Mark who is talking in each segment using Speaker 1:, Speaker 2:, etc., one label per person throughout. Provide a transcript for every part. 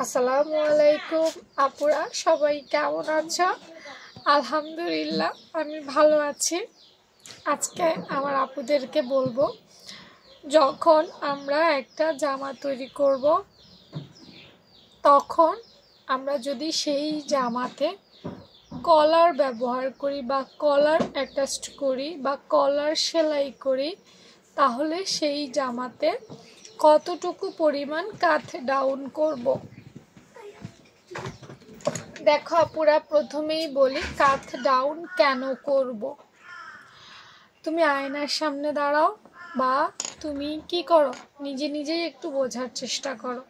Speaker 1: আসসালামু আলাইকুম আপুরা, সবাই কেমন আছো? আলহামদুলিল্লাহ আমি ভালো আছি। আজকে আমার আপুদেরকে বলবো, যখন আমরা একটা জামা তৈরি করব তখন আমরা যদি সেই জামাতে কলার ব্যবহার করি বা কলার অ্যাটাচ করি বা কলার সেলাই করি, তাহলে সেই জামাতে কতটুকু পরিমাণ কাট ডাউন করব। দেখো আপুরা, প্রথমেই বলি কাট ডাউন কেন করব। তুমি আয়নার সামনে দাঁড়াও বা তুমি কি করো, নিজে নিজেই একটু বোঝার চেষ্টা করো।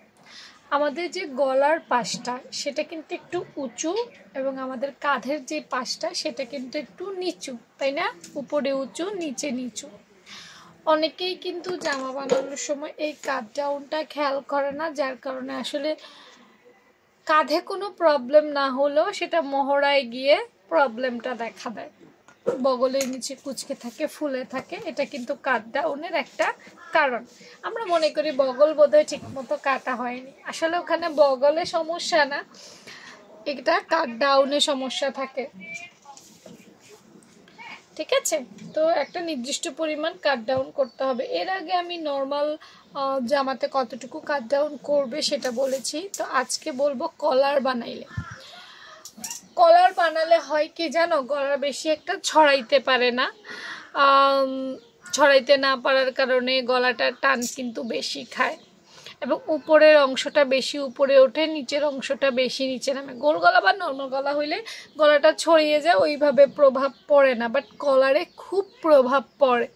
Speaker 1: আমাদের যে গলার পাশটা সেটা কিন্তু একটু উঁচু এবং আমাদের কাঁধের যে পাশটা সেটা কিন্তু একটু নিচু, তাই না? উপরে উঁচু নিচে নিচু। অনেকেই কিন্তু জামা বানানোর সময় এই কাট ডাউনটা খেয়াল করে না, যার কারণে আসলে কাঁধে কোনো প্রবলেম না হলেও সেটা মহড়ায় গিয়ে প্রবলেমটা দেখা দেয়। বগলের নিচে কুঁচকে থাকে, ফুলে থাকে, এটা কিন্তু কাট ডাউনের একটা কারণ। আমরা মনে করি বগল বোধহয় ঠিক মতো কাটা হয়নি, আসলে ওখানে বগলে সমস্যা না, এটা কাট ডাউনে সমস্যা থাকে। ঠিক আছে, তো একটা নির্দিষ্ট পরিমাণ কাট ডাউন করতে হবে। এর আগে আমি নর্মাল জামাতে কতটুকু কাট ডাউন করবে সেটা বলেছি। তো আজকে বলবো কলার বানাইলে। কলার বানালে হয় কি জানো, গলা বেশি একটা ছড়াইতে পারে না। ছড়াইতে না পারার কারণে গলাটার টান কিন্তু বেশি খায় এবং উপরের অংশটা বেশি উপরে ওঠে, নিচের অংশটা বেশি নিচে নামে। গোল গলা বা নর্মাল গলা হইলে গলাটা ছড়িয়ে যায়, ওইভাবে প্রভাব পড়ে না, বাট কলারে খুব প্রভাব পড়ে।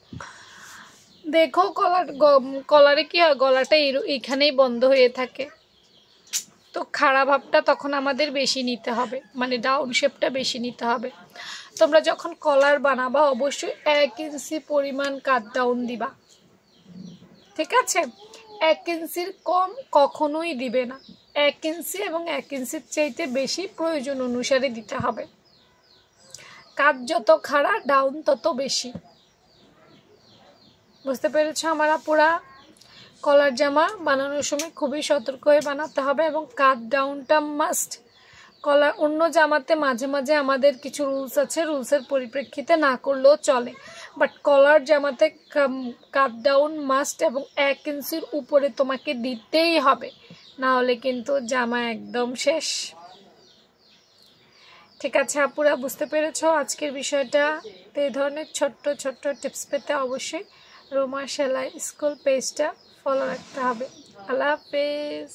Speaker 1: দেখো কলারে কি হয়, গলাটা এইখানেই বন্ধ হয়ে থাকে। তো খাড়া ভাবটা তখন আমাদের বেশি নিতে হবে, মানে ডাউন শেপটা বেশি নিতে হবে। তোমরা যখন কলার বানাবা অবশ্যই 1 ইঞ্চি পরিমাণ কাট ডাউন দিবা, ঠিক আছে? 1 ইঞ্চির কম কখনোই দিবে না। 1 ইঞ্চি এবং 1 ইঞ্চির চাইতে বেশি প্রয়োজন অনুসারে দিতে হবে। কাট যত খাড়া ডাউন তত বেশি। বুঝতে পেরেছো আমার আপুরা? কলার জামা বানানোর সময় খুবই সতর্ক হয়ে বানাতে হবে এবং কাট ডাউনটা মাস্ট। কলার অন্য জামাতে মাঝে মাঝে আমাদের কিছু রুলস আছে, রুলসের পরিপ্রেক্ষিতে না করলেও চলে, বাট কলার জামাতে কাট ডাউন মাস্ট এবং 1 ইঞ্চির উপরে তোমাকে দিতেই হবে, না হলে কিন্তু জামা একদম শেষ। ঠিক আছে আপুরা, বুঝতে পেরেছো আজকের বিষয়টা? তো এই ধরনের ছোট্ট ছোট্ট টিপস পেতে অবশ্যই রোমা সেলাই স্কুল পেজটা ফলো রাখতে হবে। আল্লাহ হাফেজ।